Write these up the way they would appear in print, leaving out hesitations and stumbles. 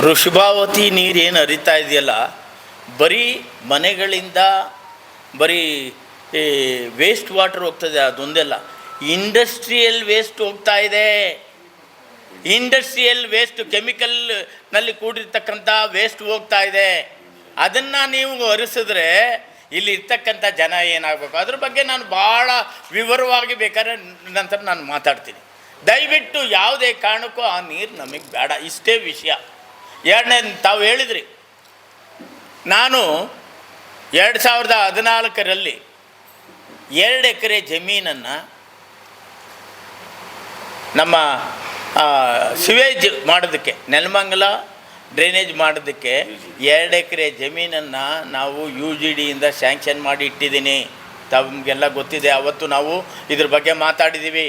ಋಷಭಾವತಿ ನೀರೇನು ಹರಿತಾ ಇದೆಯಲ್ಲ, ಬರೀ ಮನೆಗಳಿಂದ ಬರೀ ವೇಸ್ಟ್ ವಾಟರ್ ಹೋಗ್ತದೆ, ಅದೊಂದೆಲ್ಲ ಇಂಡಸ್ಟ್ರಿಯಲ್ ವೇಸ್ಟ್ ಹೋಗ್ತಾ ಇದೆ. ಇಂಡಸ್ಟ್ರಿಯಲ್ ವೇಸ್ಟ್, ಕೆಮಿಕಲ್ನಲ್ಲಿ ಕೂಡಿರ್ತಕ್ಕಂಥ ವೇಸ್ಟ್ ಹೋಗ್ತಾ ಇದೆ. ಅದನ್ನು ನೀವು ಹರಿಸಿದ್ರೆ ಇಲ್ಲಿ ಇರ್ತಕ್ಕಂಥ ಜನ ಏನಾಗಬೇಕು, ಅದ್ರ ಬಗ್ಗೆ ನಾನು ಭಾಳ ವಿವರವಾಗಿ ಬೇಕಾದ್ರೆ ನಂತರ ನಾನು ಮಾತಾಡ್ತೀನಿ. ದಯವಿಟ್ಟು ಯಾವುದೇ ಕಾರಣಕ್ಕೂ ಆ ನೀರು ನಮಗೆ ಬೇಡ, ಇಷ್ಟೇ ವಿಷಯ. ಎರಡನೇ, ತಾವು ಹೇಳಿದ್ರಿ, ನಾನು 2014ರಲ್ಲಿ 2 ಎಕರೆ ಜಮೀನನ್ನು ನಮ್ಮ ಸಿವೇಜ್ ಮಾಡೋದಕ್ಕೆ, ನೆಲಮಂಗಲ ಡ್ರೈನೇಜ್ ಮಾಡೋದಕ್ಕೆ 2 ಎಕರೆ ಜಮೀನನ್ನು ನಾವು UGDಯಿಂದ ಸ್ಯಾಂಕ್ಷನ್ ಮಾಡಿ ಇಟ್ಟಿದ್ದೀನಿ. ತಮಗೆಲ್ಲ ಗೊತ್ತಿದೆ, ಅವತ್ತು ನಾವು ಇದ್ರ ಬಗ್ಗೆ ಮಾತಾಡಿದ್ದೀವಿ.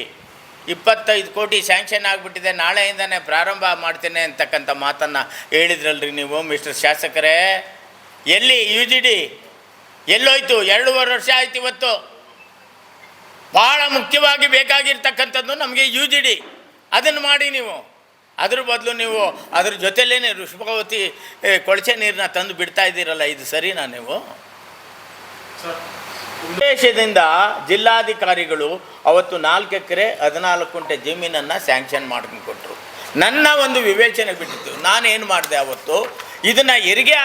25 ಕೋಟಿ ಸ್ಯಾಂಕ್ಷನ್ ಆಗಿಬಿಟ್ಟಿದೆ, ನಾಳೆಯಿಂದನೇ ಪ್ರಾರಂಭ ಮಾಡ್ತೇನೆ ಅಂತಕ್ಕಂಥ ಮಾತನ್ನು ಹೇಳಿದ್ರಲ್ರಿ ನೀವು ಮಿಸ್ಟರ್ ಶಾಸಕರೇ. ಎಲ್ಲಿ UGD ಎಲ್ಲೋಯ್ತು? 2.5 ವರ್ಷ ಆಯ್ತು. ಇವತ್ತು ಭಾಳ ಮುಖ್ಯವಾಗಿ ಬೇಕಾಗಿರ್ತಕ್ಕಂಥದ್ದು ನಮಗೆ UGD. ಅದನ್ನು ಮಾಡಿ ನೀವು. ಅದ್ರ ಬದಲು ನೀವು ಅದ್ರ ಜೊತೆಲೇ ಋಷಭಾವತಿ ಕೊಳಚೆ ನೀರನ್ನ ತಂದು ಬಿಡ್ತಾ ಇದ್ದೀರಲ್ಲ, ಇದು ಸರಿನಾ? ನೀವು ಉದ್ದೇಶದಿಂದ ಜಿಲ್ಲಾಧಿಕಾರಿಗಳು ಅವತ್ತು 4 ಎಕರೆ 14 ಗುಂಟೆ ಜಮೀನನ್ನು ಸ್ಯಾಂಕ್ಷನ್ ಮಾಡ್ಕೊಂಡು ಕೊಟ್ಟರು. ನನ್ನ ಒಂದು ವಿವೇಚನೆ ಬಿಟ್ಟಿತ್ತು. ನಾನೇನು ಮಾಡಿದೆ ಅವತ್ತು, ಇದನ್ನು ಹೆರಿಗೆ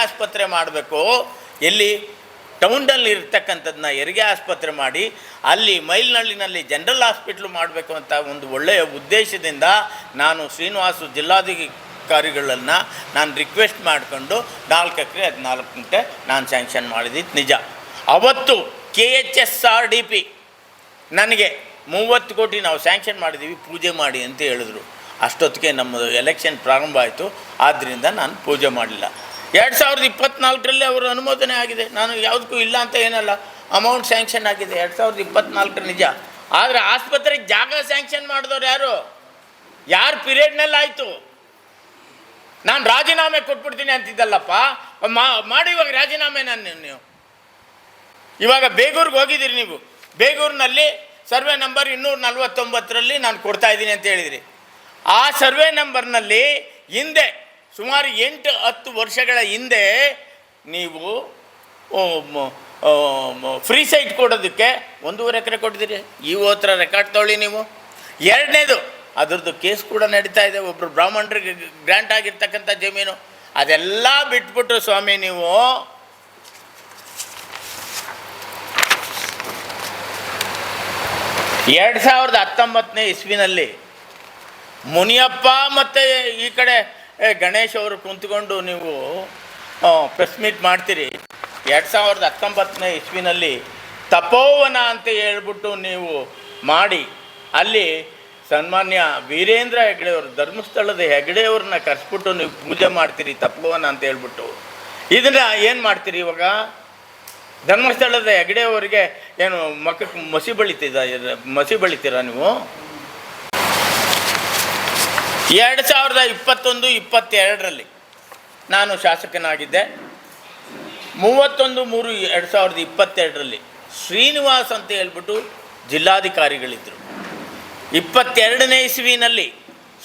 ಆಸ್ಪತ್ರೆ ಮಾಡಬೇಕು, ಎಲ್ಲಿ ಟೌನ್ನಲ್ಲಿ ಇರ್ತಕ್ಕಂಥದ್ದನ್ನ ಹೆರಿಗೆ ಆಸ್ಪತ್ರೆ ಮಾಡಿ ಅಲ್ಲಿ ಮೈಲ್ನಳ್ಳಿನಲ್ಲಿ ಜನರಲ್ ಹಾಸ್ಪಿಟ್ಲು ಮಾಡಬೇಕು ಅಂತ ಒಂದು ಒಳ್ಳೆಯ ಉದ್ದೇಶದಿಂದ ನಾನು ಶ್ರೀನಿವಾಸು ಜಿಲ್ಲಾಧಿಕಾರಿಗಳನ್ನು ನಾನು ರಿಕ್ವೆಸ್ಟ್ ಮಾಡಿಕೊಂಡು 4 ಎಕರೆ 14 ಗುಂಟೆ ನಾನು ಸ್ಯಾಂಕ್ಷನ್ ಮಾಡಿದ್ದು ನಿಜ. ಅವತ್ತು KHSRDP ನನಗೆ 30 ಕೋಟಿ ನಾವು ಸ್ಯಾಂಕ್ಷನ್ ಮಾಡಿದ್ದೀವಿ, ಪೂಜೆ ಮಾಡಿ ಅಂತ ಹೇಳಿದ್ರು. ಅಷ್ಟೊತ್ತಿಗೆ ನಮ್ಮದು ಎಲೆಕ್ಷನ್ ಪ್ರಾರಂಭ ಆಯಿತು, ಆದ್ದರಿಂದ ನಾನು ಪೂಜೆ ಮಾಡಲಿಲ್ಲ. 2024ರಲ್ಲಿ ಅವರು ಅನುಮೋದನೆ ಆಗಿದೆ. ನಾನು ಯಾವುದಕ್ಕೂ ಇಲ್ಲ ಅಂತ ಏನಲ್ಲ, ಅಮೌಂಟ್ ಸ್ಯಾಂಕ್ಷನ್ ಆಗಿದೆ 2024 ನಿಜ. ಆದರೆ ಆಸ್ಪತ್ರೆಗೆ ಜಾಗ ಸ್ಯಾಂಕ್ಷನ್ ಮಾಡಿದವ್ರು ಯಾರು ಪೀರಿಯಡ್ನಲ್ಲಿ ಆಯಿತು? ನಾನು ರಾಜೀನಾಮೆ ಕೊಟ್ಬಿಡ್ತೀನಿ ಅಂತಿದ್ದಲ್ಲಪ್ಪ, ಮಾಡಿ ಇವಾಗ ರಾಜೀನಾಮೆ. ನೀವು ಇವಾಗ ಬೇಗೂರಿಗೆ ಹೋಗಿದ್ದೀರಿ, ನೀವು ಬೇಗೂರಿನಲ್ಲಿ ಸರ್ವೆ ನಂಬರ್ 249ರಲ್ಲಿ ನಾನು ಕೊಡ್ತಾಯಿದ್ದೀನಿ ಅಂತ ಹೇಳಿದಿರಿ. ಆ ಸರ್ವೆ ನಂಬರ್ನಲ್ಲಿ ಹಿಂದೆ ಸುಮಾರು 8-10 ವರ್ಷಗಳ ಹಿಂದೆ ನೀವು ಫ್ರೀ ಸೈಟ್ ಕೊಡೋದಕ್ಕೆ 1.5 ಎಕರೆ ಕೊಟ್ಟಿದ್ದೀರಿ. ಹತ್ರ ರೆಕಾರ್ಡ್ ತೊಗೊಳ್ಳಿ ನೀವು. ಎರಡನೇದು, ಅದರದ್ದು ಕೇಸ್ ಕೂಡ ನಡೀತಾ ಇದೆ. ಒಬ್ಬರು ಬ್ರಾಹ್ಮಣರಿಗೆ ಗ್ರ್ಯಾಂಟ್ ಆಗಿರ್ತಕ್ಕಂಥ ಜಮೀನು, ಅದೆಲ್ಲ ಬಿಟ್ಬಿಟ್ಟು ಸ್ವಾಮಿ ನೀವು 2019ನೇ ಇಸ್ವಿನಲ್ಲಿ ಮುನಿಯಪ್ಪ ಮತ್ತು ಈ ಕಡೆ ಗಣೇಶ್ ಅವರು ಕುಂತ್ಕೊಂಡು ನೀವು ಪ್ರೆಸ್ ಮೀಟ್ ಮಾಡ್ತೀರಿ. 2019ನೇ ಇಸ್ವಿನಲ್ಲಿ ತಪೋವನ ಅಂತ ಹೇಳ್ಬಿಟ್ಟು ನೀವು ಮಾಡಿ ಅಲ್ಲಿ ಸನ್ಮಾನ್ಯ ವೀರೇಂದ್ರ ಹೆಗ್ಡೆಯವರು, ಧರ್ಮಸ್ಥಳದ ಹೆಗ್ಡೆಯವ್ರನ್ನ ಕರೆಸ್ಬಿಟ್ಟು ನೀವು ಪೂಜೆ ಮಾಡ್ತೀರಿ ತಪೋವನ ಅಂತ ಹೇಳ್ಬಿಟ್ಟು. ಇದನ್ನು ಏನು ಮಾಡ್ತೀರಿ ಇವಾಗ? ಧರ್ಮಸ್ಥಳದ ಹೆಗ್ಡೆಯವರಿಗೆ ಏನು ಮಕ್ಕಕ್ಕೆ ಮಸಿ ಬಳಿತೀರಾ ನೀವು? 2021-22ರಲ್ಲಿ ನಾನು ಶಾಸಕನಾಗಿದ್ದೆ. 31/3/2022ರಲ್ಲಿ ಶ್ರೀನಿವಾಸ್ ಅಂತ ಹೇಳ್ಬಿಟ್ಟು ಜಿಲ್ಲಾಧಿಕಾರಿಗಳಿದ್ದರು. 22ನೇ ಇಸ್ವಿನಲ್ಲಿ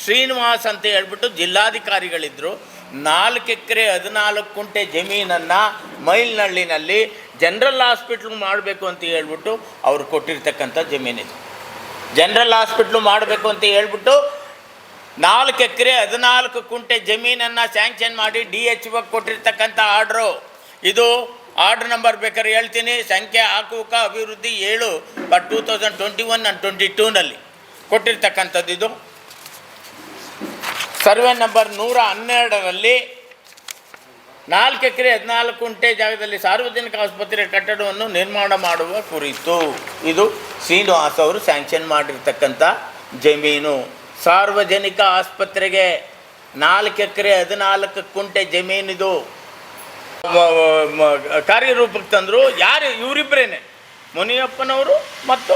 ಶ್ರೀನಿವಾಸ್ ಅಂತ ಹೇಳ್ಬಿಟ್ಟು ಜಿಲ್ಲಾಧಿಕಾರಿಗಳಿದ್ದರು. 4 ಎಕರೆ 14 ಗುಂಟೆ ಜಮೀನನ್ನು ಮೈಲ್ನಳ್ಳಿನಲ್ಲಿ ಜನರಲ್ ಹಾಸ್ಪಿಟ್ಲ್ ಮಾಡಬೇಕು ಅಂತ ಹೇಳ್ಬಿಟ್ಟು ಅವರು ಕೊಟ್ಟಿರ್ತಕ್ಕಂಥ ಜಮೀನಿದೆ. ಜನರಲ್ ಹಾಸ್ಪಿಟ್ಲು ಮಾಡಬೇಕು ಅಂತ ಹೇಳ್ಬಿಟ್ಟು 4 ಎಕರೆ 14 ಗುಂಟೆ ಜಮೀನನ್ನು ಸ್ಯಾಂಕ್ಷನ್ ಮಾಡಿ DHO ಕೊಟ್ಟಿರ್ತಕ್ಕಂಥ ಆರ್ಡ್ರು. ಇದು ಆರ್ಡ್ರ್ ನಂಬರ್ ಬೇಕಾದ್ರೆ ಹೇಳ್ತೀನಿ, ಸಂಖ್ಯೆ ಆಕೂಕ ಅಭಿವೃದ್ಧಿ 7/2021 and 22ನಲ್ಲಿ ಕೊಟ್ಟಿರ್ತಕ್ಕಂಥದ್ದು. ಇದು ಸರ್ವೆ ನಂಬರ್ 112ರಲ್ಲಿ 4 ಎಕರೆ 14 ಗುಂಟೆ ಜಾಗದಲ್ಲಿ ಸಾರ್ವಜನಿಕ ಆಸ್ಪತ್ರೆ ಕಟ್ಟಡವನ್ನು ನಿರ್ಮಾಣ ಮಾಡುವ ಕುರಿತು ಇದು ಶ್ರೀನಿವಾಸ್ ಅವರು ಸ್ಯಾಂಕ್ಷನ್ ಮಾಡಿರ್ತಕ್ಕಂಥ ಜಮೀನು. ಸಾರ್ವಜನಿಕ ಆಸ್ಪತ್ರೆಗೆ 4 ಎಕರೆ 14 ಗುಂಟೆ ಜಮೀನಿದು ಕಾರ್ಯರೂಪಕ್ಕೆ ತಂದರು. ಯಾರು? ಇವರಿಬ್ಬರೇನೆ, ಮುನಿಯಪ್ಪನವರು ಮತ್ತು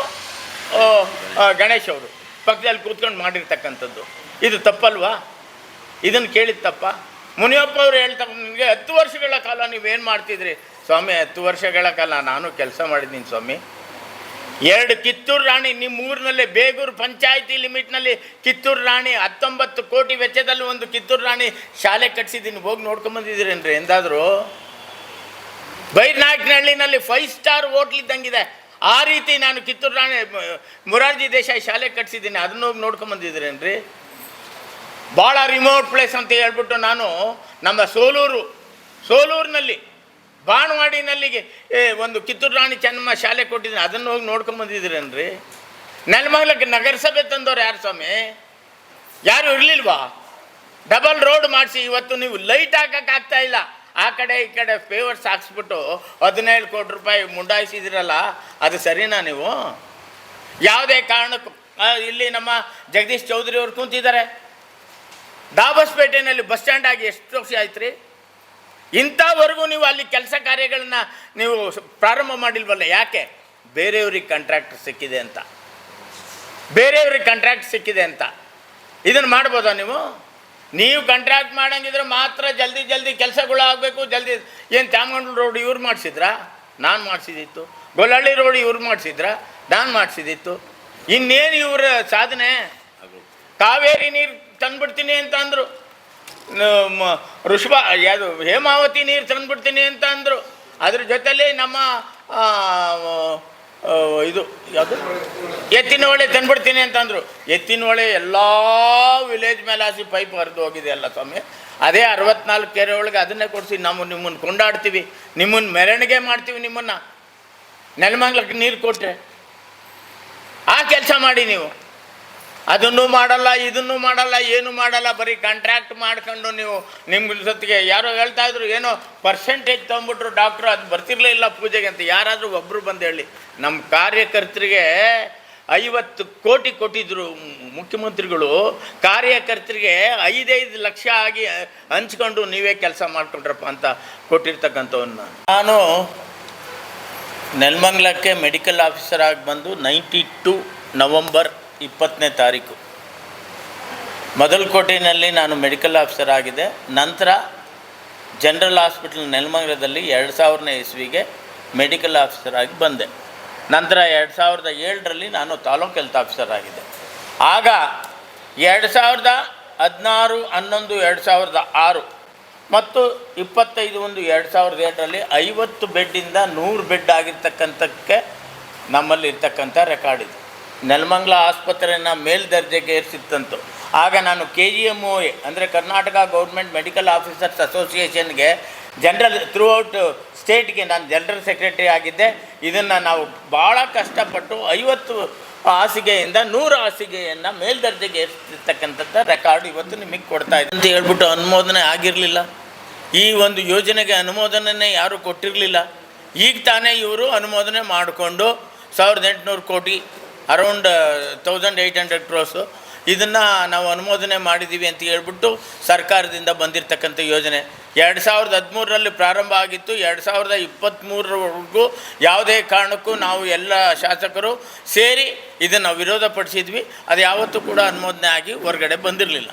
ಗಣೇಶ್ ಅವರು ಪಕ್ಕದಲ್ಲಿ ಕೂತ್ಕೊಂಡು ಮಾಡಿರ್ತಕ್ಕಂಥದ್ದು. ಇದು ತಪ್ಪಲ್ವಾ? ಇದನ್ನು ಕೇಳಿದ ತಪ್ಪ? ಮುನಿಯಪ್ಪ ಅವರು ಹೇಳ್ತಾರೆ, ನಿಮಗೆ 10 ವರ್ಷಗಳ ಕಾಲ ನೀವೇನು ಮಾಡ್ತಿದ್ರಿ ಸ್ವಾಮಿ? 10 ವರ್ಷಗಳ ಕಾಲ ನಾನು ಕೆಲಸ ಮಾಡಿದ್ದೀನಿ ಸ್ವಾಮಿ. 2 ಕಿತ್ತೂರು ರಾಣಿ ನಿಮ್ಮ ಊರಿನಲ್ಲಿ ಬೇಗೂರು ಪಂಚಾಯಿತಿ ಲಿಮಿಟ್ನಲ್ಲಿ ಕಿತ್ತೂರು ರಾಣಿ 19 ಕೋಟಿ ವೆಚ್ಚದಲ್ಲಿ ಒಂದು ಕಿತ್ತೂರು ರಾಣಿ ಶಾಲೆ ಕಟ್ಸಿದ್ದೀನಿ. ಹೋಗಿ ನೋಡ್ಕೊಂಬಂದಿದ್ದೀರೇನ್ರಿ ಎಂದಾದರೂ? ಬೈರ್ನಾಯಕನಹಳ್ಳಿನಲ್ಲಿ 5 ಸ್ಟಾರ್ ಹೋಟ್ಲ್ ಇದ್ದಂಗಿದೆ. ಆ ರೀತಿ ನಾನು ಕಿತ್ತೂರು ರಾಣಿ ಮೊರಾರ್ಜಿ ದೇಸಾಯಿ ಶಾಲೆ ಕಟ್ಸಿದ್ದೀನಿ. ಅದನ್ನ ಹೋಗಿ ನೋಡ್ಕೊಂಬಂದಿದ್ದೀರೇನ್ರಿ? ಭಾಳ ರಿಮೋಟ್ ಪ್ಲೇಸ್ ಅಂತ ಹೇಳ್ಬಿಟ್ಟು ನಾನು ನಮ್ಮ ಸೋಲೂರಿನಲ್ಲಿ ಬಾಣವಾಡಿನಲ್ಲಿಗೆ ಒಂದು ಕಿತ್ತೂರು ರಾಣಿ ಚೆನ್ನಮ್ಮ ಶಾಲೆ ಕೊಟ್ಟಿದ್ದೀನಿ. ಅದನ್ನು ಹೋಗಿ ನೋಡ್ಕೊಂಬಂದಿದ್ದೀರೇನ್ರಿ? ನೆಲಮಂಗಲಕ್ಕೆ ನಗರಸಭೆ ತಂದವ್ರು ಯಾರು ಸ್ವಾಮಿ? ಯಾರು ಇರಲಿಲ್ವಾ? ಡಬಲ್ ರೋಡ್ ಮಾಡಿಸಿ ಇವತ್ತು ನೀವು ಲೈಟ್ ಹಾಕೋಕ್ಕಾಗ್ತಾ ಇಲ್ಲ. ಆ ಕಡೆ ಈ ಕಡೆ ಫೇವರ್ಸ್ ಹಾಕ್ಸ್ಬಿಟ್ಟು 17 ಕೋಟಿ ರೂಪಾಯಿ ಮುಂಡಾಯಿಸಿದಿರಲ್ಲ, ಅದು ಸರಿನಾ? ನೀವು ಯಾವುದೇ ಕಾರಣಕ್ಕೂ ಇಲ್ಲಿ ನಮ್ಮ ಜಗದೀಶ್ ಚೌಧರಿ ಅವ್ರು ಕೂತಿದ್ದಾರೆ. ದಾಬಸ್ಪೇಟೆಯಲ್ಲಿ ಬಸ್ ಸ್ಟ್ಯಾಂಡ್ ಆಗಿ ಎಷ್ಟು ವರ್ಷ ಆಯ್ತು ರೀ? ಇಂಥವರೆಗೂ ನೀವು ಅಲ್ಲಿ ಕೆಲಸ ಕಾರ್ಯಗಳನ್ನ ನೀವು ಪ್ರಾರಂಭ ಮಾಡಿಲ್ವಲ್ಲ. ಯಾಕೆ? ಬೇರೆಯವ್ರಿಗೆ ಕಾಂಟ್ರಾಕ್ಟ್ ಸಿಕ್ಕಿದೆ ಅಂತ ಇದನ್ನು ಮಾಡ್ಬೋದಾ ನೀವು? ನೀವು ಕಾಂಟ್ರಾಕ್ಟ್ ಮಾಡಂಗಿದ್ರೆ ಮಾತ್ರ ಜಲ್ದಿ ಕೆಲಸಗಳು ಆಗಬೇಕು. ಏನು ತ್ಯಾಮಗಂಡ್ಲ ರೋಡ್ ಇವ್ರು ಮಾಡಿಸಿದ್ರಾ? ನಾನು ಮಾಡಿಸಿದಿತ್ತು. ಗೊಲ್ಲಹಳ್ಳಿ ರೋಡ್ ಇವ್ರು ಮಾಡಿಸಿದ್ರಾ? ನಾನು ಮಾಡಿಸಿದಿತ್ತು. ಇನ್ನೇನು ಇವರ ಸಾಧನೆ? ಕಾವೇರಿ ನೀರು ತಂದುಬಿಡ್ತೀನಿ ಅಂತ ಅಂದರು. ಯಾವುದು ಹೇಮಾವತಿ ನೀರು ತಂದುಬಿಡ್ತೀನಿ ಅಂತ ಅಂದರು. ಅದ್ರ ಜೊತೆಲಿ ನಮ್ಮ ಇದು ಯಾವುದು ಎತ್ತಿನಹೊಳೆ ತಂದುಬಿಡ್ತೀನಿ ಅಂತಂದರು. ಎತ್ತಿನಹೊಳೆ ಎಲ್ಲ ವಿಲೇಜ್ ಮೇಲೆ ಹಾಸಿ ಪೈಪ್ ಹರಿದು ಹೋಗಿದೆ ಅಲ್ಲ ಸ್ವಾಮಿ. ಅದೇ 64 ಕೆರೆ ಒಳಗೆ ಅದನ್ನೇ ಕೊಡಿಸಿ ನಿಮ್ಮನ್ನು ಕೊಂಡಾಡ್ತೀವಿ, ನಿಮ್ಮನ್ನು ಮೆರವಣಿಗೆ ಮಾಡ್ತೀವಿ. ನಿಮ್ಮನ್ನು ನೆಲಮಂಗಲಕ್ಕೆ ನೀರು ಕೊಟ್ಟರೆ ಆ ಕೆಲಸ ಮಾಡಿ. ನೀವು ಅದನ್ನು ಮಾಡಲ್ಲ, ಇದನ್ನು ಮಾಡಲ್ಲ, ಏನು ಮಾಡಲ್ಲ, ಬರೀ ಕಾಂಟ್ರಾಕ್ಟ್ ಮಾಡ್ಕೊಂಡು ನೀವು ನಿಮ್ಮ ಜೊತೆಗೆ ಯಾರೋ ಹೇಳ್ತಾ ಇದ್ರು ಏನೋ ಪರ್ಸೆಂಟೇಜ್ ತೊಗೊಂಬಿಟ್ರು ಡಾಕ್ಟ್ರು, ಅದು ಬರ್ತಿರ್ಲೇ ಇಲ್ಲ ಪೂಜೆಗೆ ಅಂತ. ಯಾರಾದರೂ ಒಬ್ಬರು ಬಂದು ಹೇಳಿ. ನಮ್ಮ ಕಾರ್ಯಕರ್ತರಿಗೆ 50 ಕೋಟಿ ಕೊಟ್ಟಿದ್ದರು ಮುಖ್ಯಮಂತ್ರಿಗಳು. ಕಾರ್ಯಕರ್ತರಿಗೆ 5 ಲಕ್ಷ ಆಗಿ ಹಂಚ್ಕೊಂಡು ನೀವೇ ಕೆಲಸ ಮಾಡಿಕೊಂಡ್ರಪ್ಪ ಅಂತ ಕೊಟ್ಟಿರ್ತಕ್ಕಂಥವನ್ನ. ನಾನು ನೆಲಮಂಗಲಕ್ಕೆ ಮೆಡಿಕಲ್ ಆಫೀಸರ್ ಆಗಿ ಬಂದು 92 ನವಂಬರ್ 20ನೇ ತಾರೀಕು ಮೊದಲಕೋಟೆಯಲ್ಲಿ ನಾನು ಮೆಡಿಕಲ್ ಆಫೀಸರ್ ಆಗಿದೆ. ನಂತರ ಜನರಲ್ ಹಾಸ್ಪಿಟಲ್ ನೆಲಮಂಗಲದಲ್ಲಿ 2000ನೇ ಇಸ್ವಿಗೆ ಮೆಡಿಕಲ್ ಆಫೀಸರ್ ಆಗಿ ಬಂದೆ. ನಂತರ 2007ರಲ್ಲಿ ನಾನು ತಾಲೂಕು ಹೆಲ್ತ್ ಆಫೀಸರ್ ಆಗಿದೆ. ಆಗ 2016-11-2006 ಮತ್ತು 25-1-2007ರಲ್ಲಿ 50 ಬೆಡ್ಡಿಂದ 100 ಬೆಡ್ ಆಗಿರ್ತಕ್ಕಂಥಕ್ಕೆ ನಮ್ಮಲ್ಲಿ ಇರ್ತಕ್ಕಂಥ ರೆಕಾರ್ಡ್ ಇದೆ. ನೆಲಮಂಗಲ ಆಸ್ಪತ್ರೆಯನ್ನು ಮೇಲ್ದರ್ಜೆಗೆ ಏರಿಸಿತ್ತಂತು. ಆಗ ನಾನು KGMOA ಅಂದರೆ ಕರ್ನಾಟಕ ಗೌರ್ಮೆಂಟ್ ಮೆಡಿಕಲ್ ಆಫೀಸರ್ಸ್ ಅಸೋಸಿಯೇಷನ್ಗೆ ಥ್ರೂ ಔಟ್ ಸ್ಟೇಟ್ಗೆ ನಾನು ಜನರಲ್ ಸೆಕ್ರೆಟರಿ ಆಗಿದ್ದೆ. ಇದನ್ನು ನಾವು ಭಾಳ ಕಷ್ಟಪಟ್ಟು 50 ಹಾಸಿಗೆಯಿಂದ 100 ಹಾಸಿಗೆಯನ್ನು ಮೇಲ್ದರ್ಜೆಗೆ ಏರಿಸಿರ್ತಕ್ಕಂಥದ್ದು ರೆಕಾರ್ಡ್ ಇವತ್ತು ನಿಮಗೆ ಕೊಡ್ತಾ ಇದೆ ಅಂತ ಹೇಳ್ಬಿಟ್ಟು ಅನುಮೋದನೆ ಆಗಿರಲಿಲ್ಲ. ಈ ಒಂದು ಯೋಜನೆಗೆ ಅನುಮೋದನೆ ಯಾರೂ ಕೊಟ್ಟಿರಲಿಲ್ಲ. ಈಗ ತಾನೇ ಇವರು ಅನುಮೋದನೆ ಮಾಡಿಕೊಂಡು 1800 ಕೋಟಿ ಅರೌಂಡ್ 1800 ಕ್ರೋರ್ಸು ಇದನ್ನು ನಾವು ಅನುಮೋದನೆ ಮಾಡಿದ್ದೀವಿ ಅಂತ ಹೇಳ್ಬಿಟ್ಟು ಸರ್ಕಾರದಿಂದ ಬಂದಿರತಕ್ಕಂಥ ಯೋಜನೆ 2013ರಲ್ಲಿ ಪ್ರಾರಂಭ ಆಗಿತ್ತು. 2023ರವರೆಗೂ ಯಾವುದೇ ಕಾರಣಕ್ಕೂ ನಾವು ಎಲ್ಲ ಶಾಸಕರು ಸೇರಿ ಇದನ್ನು ವಿರೋಧಪಡಿಸಿದ್ವಿ. ಅದು ಯಾವತ್ತೂ ಕೂಡ ಅನುಮೋದನೆ ಆಗಿ ಹೊರಗಡೆ ಬಂದಿರಲಿಲ್ಲ.